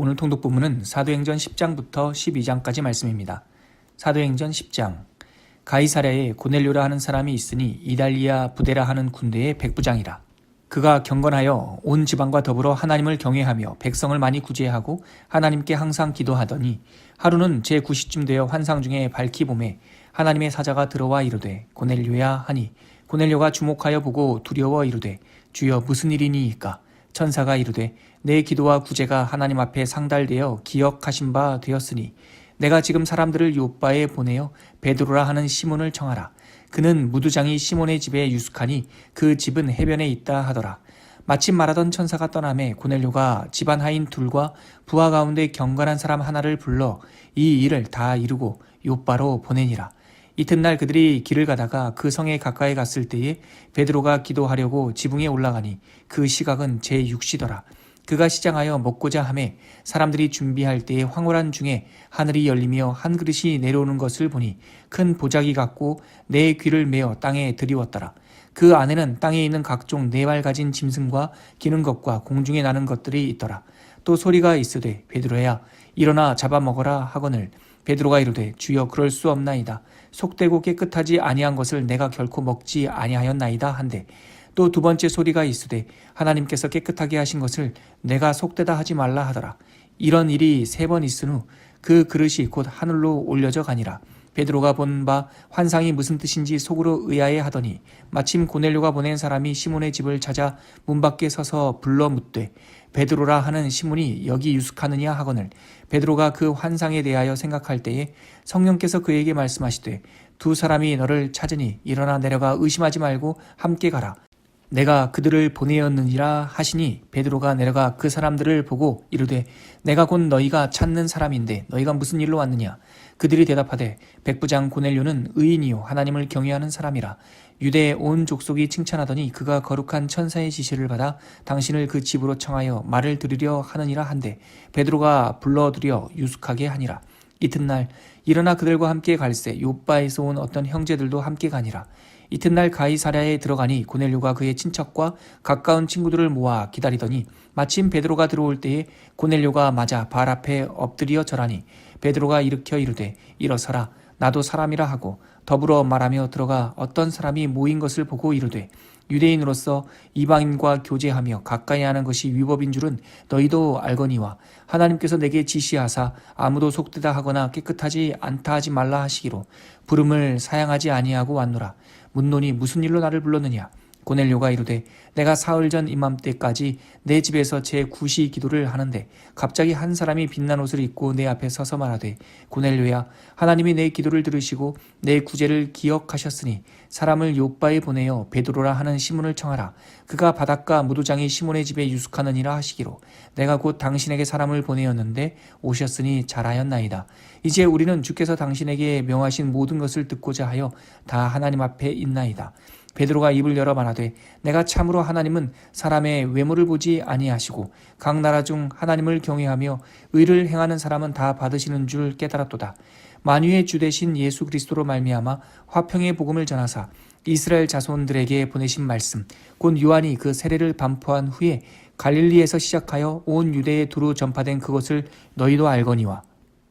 오늘 통독 본문은 사도행전 10장부터 12장까지 말씀입니다. 사도행전 10장. 가이사랴에 고넬료라 하는 사람이 있으니 이달리아 부데라 하는 군대의 백부장이라. 그가 경건하여 온 지방과 더불어 하나님을 경외하며 백성을 많이 구제하고 하나님께 항상 기도하더니 하루는 제9시쯤 되어 환상 중에 밝히 보매 하나님의 사자가 들어와 이르되 고넬료야 하니 고넬료가 주목하여 보고 두려워 이르되 주여 무슨 일이니이까. 천사가 이르되 내 기도와 구제가 하나님 앞에 상달되어 기억하신 바 되었으니 내가 지금 사람들을 요빠에 보내어 베드로라 하는 시몬을 청하라. 그는 무두장이 시몬의 집에 유숙하니 그 집은 해변에 있다 하더라. 마침 말하던 천사가 떠나매 고넬료가 집안 하인 둘과 부하 가운데 경건한 사람 하나를 불러 이 일을 다 이루고 요빠로 보내니라. 이튿날 그들이 길을 가다가 그 성에 가까이 갔을 때에 베드로가 기도하려고 지붕에 올라가니 그 시각은 제6시더라. 그가 시장하여 먹고자 하매 사람들이 준비할 때에 황홀한 중에 하늘이 열리며 한 그릇이 내려오는 것을 보니 큰 보자기 같고 네 귀를 메어 땅에 들이웠더라. 그 안에는 땅에 있는 각종 네 발 가진 짐승과 기는 것과 공중에 나는 것들이 있더라. 또 소리가 있으되 베드로야 일어나 잡아먹어라 하거늘 베드로가 이르되 주여 그럴 수 없나이다. 속되고 깨끗하지 아니한 것을 내가 결코 먹지 아니하였나이다 한데 또 두 번째 소리가 있으되 하나님께서 깨끗하게 하신 것을 내가 속되다 하지 말라 하더라. 이런 일이 3번 있은 후 그 그릇이 곧 하늘로 올려져 가니라. 베드로가 본 바 환상이 무슨 뜻인지 속으로 의아해 하더니 마침 고넬료가 보낸 사람이 시몬의 집을 찾아 문 밖에 서서 불러 묻되 베드로라 하는 시몬이 여기 유숙하느냐 하거늘 베드로가 그 환상에 대하여 생각할 때에 성령께서 그에게 말씀하시되 두 사람이 너를 찾으니 일어나 내려가 의심하지 말고 함께 가라. 내가 그들을 보내었느니라 하시니 베드로가 내려가 그 사람들을 보고 이르되 내가 곧 너희가 찾는 사람인데 너희가 무슨 일로 왔느냐. 그들이 대답하되 백부장 고넬료는 의인이요 하나님을 경외하는 사람이라. 유대의 온 족속이 칭찬하더니 그가 거룩한 천사의 지시를 받아 당신을 그 집으로 청하여 말을 들으려 하느니라 한데 베드로가 불러들여 유숙하게 하니라. 이튿날 일어나 그들과 함께 갈새 요빠에서 온 어떤 형제들도 함께 가니라. 이튿날 가이사랴에 들어가니 고넬료가 그의 친척과 가까운 친구들을 모아 기다리더니 마침 베드로가 들어올 때에 고넬료가 맞아 발 앞에 엎드려 절하니 베드로가 일으켜 이르되 일어서라 나도 사람이라 하고 더불어 말하며 들어가 어떤 사람이 모인 것을 보고 이르되 유대인으로서 이방인과 교제하며 가까이 하는 것이 위법인 줄은 너희도 알거니와 하나님께서 내게 지시하사 아무도 속되다 하거나 깨끗하지 않다 하지 말라 하시기로 부름을 사양하지 아니하고 왔노라. 묻노니 무슨 일로 나를 불렀느냐. 고넬료가 이르되 내가 사흘 전 이맘때까지 내 집에서 제9시 기도를 하는데 갑자기 한 사람이 빛난 옷을 입고 내 앞에 서서 말하되 고넬료야 하나님이 내 기도를 들으시고 내 구제를 기억하셨으니 사람을 요빠에 보내어 베드로라 하는 시몬을 청하라. 그가 바닷가 무도장이 시몬의 집에 유숙하느니라 하시기로 내가 곧 당신에게 사람을 보내었는데 오셨으니 잘하였나이다. 이제 우리는 주께서 당신에게 명하신 모든 것을 듣고자 하여 다 하나님 앞에 있나이다. 베드로가 입을 열어 말하되 내가 참으로 하나님은 사람의 외모를 보지 아니하시고 각 나라 중 하나님을 경외하며 의를 행하는 사람은 다 받으시는 줄 깨달았도다. 만유의 주 되신 예수 그리스도로 말미암아 화평의 복음을 전하사 이스라엘 자손들에게 보내신 말씀 곧 요한이 그 세례를 반포한 후에 갈릴리에서 시작하여 온 유대에 두루 전파된 그것을 너희도 알거니와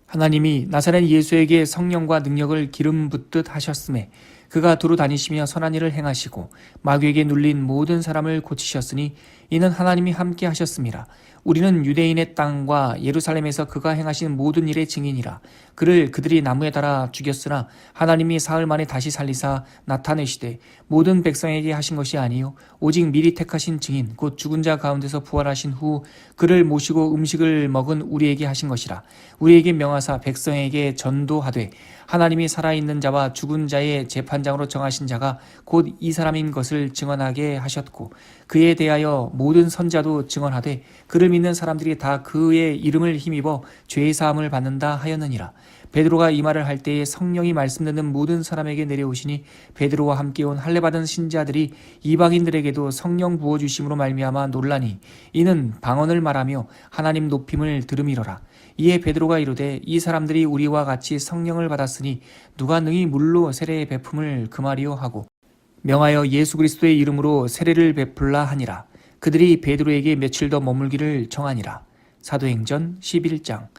하나님이 나사렛 예수에게 성령과 능력을 기름 붓듯 하셨음에 그가 두루 다니시며 선한 일을 행하시고 마귀에게 눌린 모든 사람을 고치셨으니 이는 하나님이 함께 하셨음이라. 우리는 유대인의 땅과 예루살렘에서 그가 행하신 모든 일의 증인이라. 그를 그들이 나무에 달아 죽였으나 하나님이 사흘 만에 다시 살리사 나타내시되 모든 백성에게 하신 것이 아니요 오직 미리 택하신 증인 곧 죽은 자 가운데서 부활하신 후 그를 모시고 음식을 먹은 우리에게 하신 것이라. 우리에게 명하사 백성에게 전도하되 하나님이 살아있는 자와 죽은 자의 재판장으로 정하신 자가 곧 이 사람인 것을 증언하게 하셨고 그에 대하여 모든 선자도 증언하되 그를 믿는 사람들이 다 그의 이름을 힘입어 죄의 사함을 받는다 하였느니라. 베드로가 이 말을 할 때에 성령이 말씀 듣는 모든 사람에게 내려오시니 베드로와 함께 온 할례받은 신자들이 이방인들에게도 성령 부어주심으로 말미암아 놀라니 이는 방언을 말하며 하나님 높임을 들음이로라. 이에 베드로가 이르되 이 사람들이 우리와 같이 성령을 받았으니 누가 능히 물로 세례의 베품을 금하리요 하고 명하여 예수 그리스도의 이름으로 세례를 베풀라 하니라. 그들이 베드로에게 며칠 더 머물기를 청하니라. 사도행전 11장.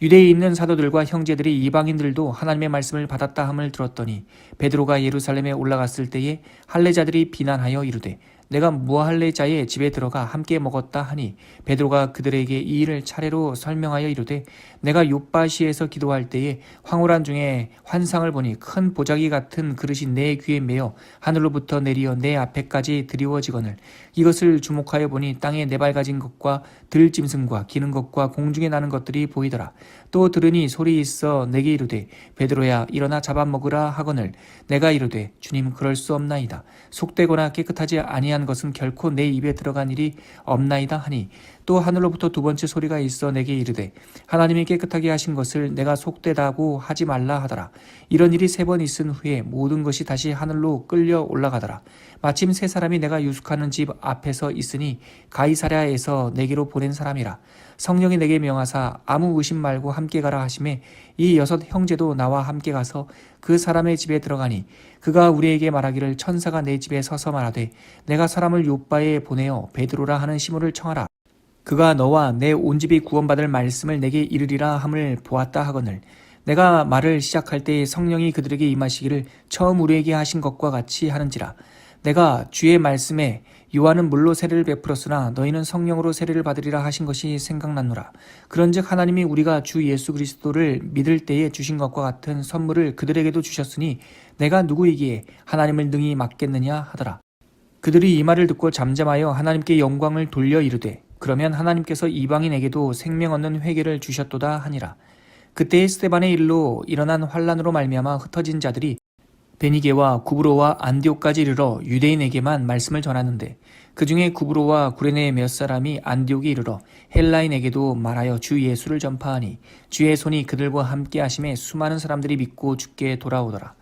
유대에 있는 사도들과 형제들이 이방인들도 하나님의 말씀을 받았다 함을 들었더니 베드로가 예루살렘에 올라갔을 때에 할례자들이 비난하여 이르되 내가 무할례자의 집에 들어가 함께 먹었다 하니 베드로가 그들에게 이 일을 차례로 설명하여 이르되 내가 요빠시에서 기도할 때에 황홀한 중에 환상을 보니 큰 보자기 같은 그릇이 내 귀에 매어 하늘로부터 내리어 내 앞에까지 드리워지거늘 이것을 주목하여 보니 땅에 네발가진 것과 들짐승과 기는 것과 공중에 나는 것들이 보이더라. 또 들으니 소리 있어 내게 이르되 베드로야 일어나 잡아먹으라 하거늘 내가 이르되 주님 그럴 수 없나이다. 속되거나 깨끗하지 아니한 것은 결코 내 입에 들어간 일이 없나이다 하니 또 하늘로부터 두 번째 소리가 있어 내게 이르되 하나님이 깨끗하게 하신 것을 내가 속되다고 하지 말라 하더라. 이런 일이 3번 있은 후에 모든 것이 다시 하늘로 끌려 올라가더라. 마침 3사람이 내가 유숙하는 집 앞에서 있으니 가이사랴에서 내게로 보낸 사람이라. 성령이 내게 명하사 아무 의심 말고 함께 가라 하시매 이 6 형제도 나와 함께 가서 그 사람의 집에 들어가니 그가 우리에게 말하기를 천사가 내 집에 서서 말하되 내가 사람을 요빠에 보내어 베드로라 하는 시몬을 청하라. 그가 너와 내 온 집이 구원받을 말씀을 내게 이르리라 함을 보았다 하거늘 내가 말을 시작할 때에 성령이 그들에게 임하시기를 처음 우리에게 하신 것과 같이 하는지라. 내가 주의 말씀에 요한은 물로 세례를 베풀었으나 너희는 성령으로 세례를 받으리라 하신 것이 생각났노라. 그런즉 하나님이 우리가 주 예수 그리스도를 믿을 때에 주신 것과 같은 선물을 그들에게도 주셨으니 내가 누구이기에 하나님을 능히 막겠느냐 하더라. 그들이 이 말을 듣고 잠잠하여 하나님께 영광을 돌려 이르되 그러면 하나님께서 이방인에게도 생명 얻는 회개를 주셨도다 하니라. 그때에 스데반의 일로 일어난 환란으로 말미암아 흩어진 자들이 베니게와 구브로와 안디옥까지 이르러 유대인에게만 말씀을 전하는데 그 중에 구브로와 구레네의 몇 사람이 안디옥에 이르러 헬라인에게도 말하여 주 예수를 전파하니 주의 손이 그들과 함께 하심에 수많은 사람들이 믿고 주께 돌아오더라.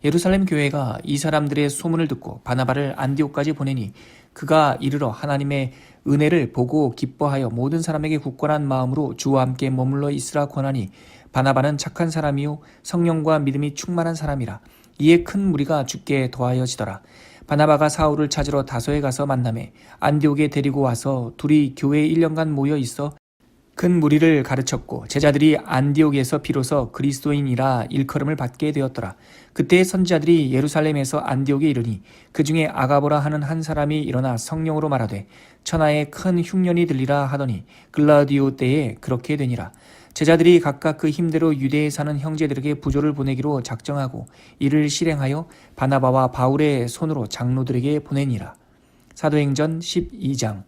예루살렘 교회가 이 사람들의 소문을 듣고 바나바를 안디옥까지 보내니 그가 이르러 하나님의 은혜를 보고 기뻐하여 모든 사람에게 굳건한 마음으로 주와 함께 머물러 있으라 권하니 바나바는 착한 사람이요 성령과 믿음이 충만한 사람이라. 이에 큰 무리가 주께 더하여지더라. 바나바가 사울을 찾으러 다소에 가서 만나매 안디옥에 데리고 와서 둘이 교회에 1년간 모여 있어 큰 무리를 가르쳤고 제자들이 안디옥에서 비로소 그리스도인이라 일컬음을 받게 되었더라. 그때 선지자들이 예루살렘에서 안디옥에 이르니 그 중에 아가보라 하는 한 사람이 일어나 성령으로 말하되 천하에 큰 흉년이 들리라 하더니 글라우디오 때에 그렇게 되니라. 제자들이 각각 그 힘대로 유대에 사는 형제들에게 부조를 보내기로 작정하고 이를 실행하여 바나바와 바울의 손으로 장로들에게 보내니라. 사도행전 12장.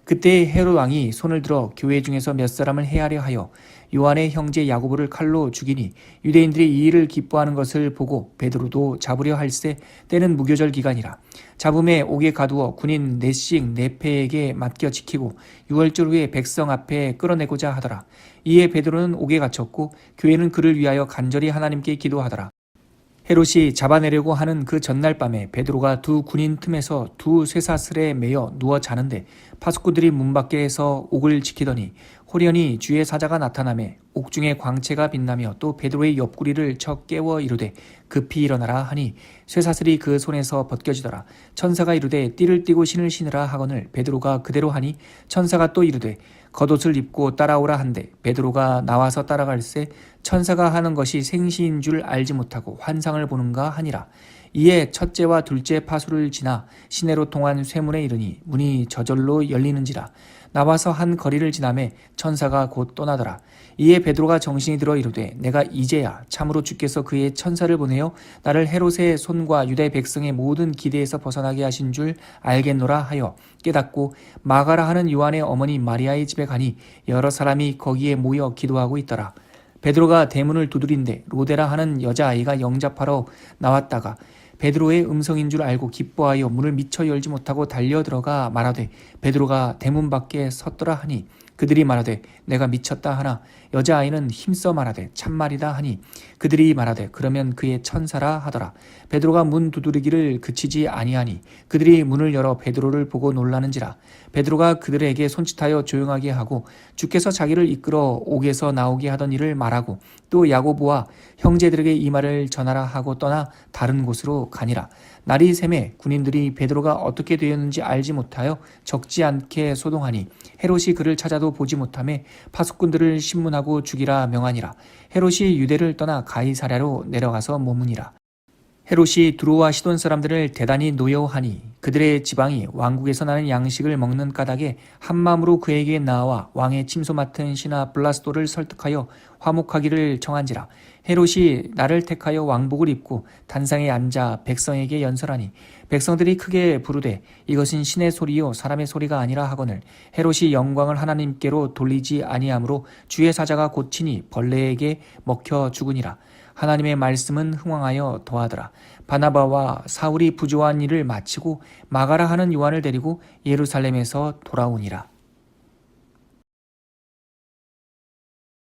그때 헤롯 왕이 손을 들어 교회 중에서 몇 사람을 해하려 하여 요한의 형제 야고보를 칼로 죽이니 유대인들이 이 일을 기뻐하는 것을 보고 베드로도 잡으려 할세 때는 무교절 기간이라. 잡음에 옥에 가두어 군인 넷씩 네페에게 맡겨 지키고 6월절 후에 백성 앞에 끌어내고자 하더라. 이에 베드로는 옥에 갇혔고 교회는 그를 위하여 간절히 하나님께 기도하더라. 헤롯이 잡아내려고 하는 그 전날 밤에 베드로가 두 군인 틈에서 두 쇠사슬에 매여 누워 자는데 파수꾼들이 문 밖에서 옥을 지키더니 호련히 주의 사자가 나타나매 옥중에 광채가 빛나며 또 베드로의 옆구리를 쳐 깨워 이르되 급히 일어나라 하니 쇠사슬이 그 손에서 벗겨지더라. 천사가 이르되 띠를 띠고 신을 신으라 하거늘 베드로가 그대로 하니 천사가 또 이르되 겉옷을 입고 따라오라 한데 베드로가 나와서 따라갈새 천사가 하는 것이 생시인 줄 알지 못하고 환상을 보는가 하니라. 이에 첫째와 둘째 파수를 지나 시내로 통한 쇠문에 이르니 문이 저절로 열리는지라. 나와서 한 거리를 지나매 천사가 곧 떠나더라. 이에 베드로가 정신이 들어 이르되 내가 이제야 참으로 주께서 그의 천사를 보내어 나를 헤롯의 손과 유대 백성의 모든 기대에서 벗어나게 하신 줄 알겠노라 하여 깨닫고 마가라 하는 요한의 어머니 마리아의 집에 가니 여러 사람이 거기에 모여 기도하고 있더라. 베드로가 대문을 두드린데 로데라 하는 여자아이가 영접하러 나왔다가 베드로의 음성인 줄 알고 기뻐하여 문을 미처 열지 못하고 달려들어가 말하되 베드로가 대문 밖에 섰더라 하니 그들이 말하되 내가 미쳤다 하나 여자아이는 힘써 말하되 참말이다 하니 그들이 말하되 그러면 그의 천사라 하더라. 베드로가 문 두드리기를 그치지 아니하니 그들이 문을 열어 베드로를 보고 놀라는지라. 베드로가 그들에게 손짓하여 조용하게 하고 주께서 자기를 이끌어 옥에서 나오게 하던 일을 말하고 또 야고보와 형제들에게 이 말을 전하라 하고 떠나 다른 곳으로 가니라. 날이 새매 군인들이 베드로가 어떻게 되었는지 알지 못하여 적지 않게 소동하니 헤롯이 그를 찾아도 보지 못하매 파수꾼들을 신문하고 죽이라 명하니라. 헤롯이 유대를 떠나 가이사랴로 내려가서 머무니라. 헤롯이 두로와 시돈 사람들을 대단히 노여워하니 그들의 지방이 왕국에서 나는 양식을 먹는 까닭에 한마음으로 그에게 나와 왕의 침소 맡은 신하 블라스도를 설득하여 화목하기를 청한지라. 헤롯이 나를 택하여 왕복을 입고 단상에 앉아 백성에게 연설하니 백성들이 크게 부르되 이것은 신의 소리요 사람의 소리가 아니라 하거늘 헤롯이 영광을 하나님께로 돌리지 아니하므로 주의 사자가 고치니 벌레에게 먹혀 죽으니라. 하나님의 말씀은 흥왕하여 더하더라. 바나바와 사울이 부조한 일을 마치고 마가라 하는 요한을 데리고 예루살렘에서 돌아오니라.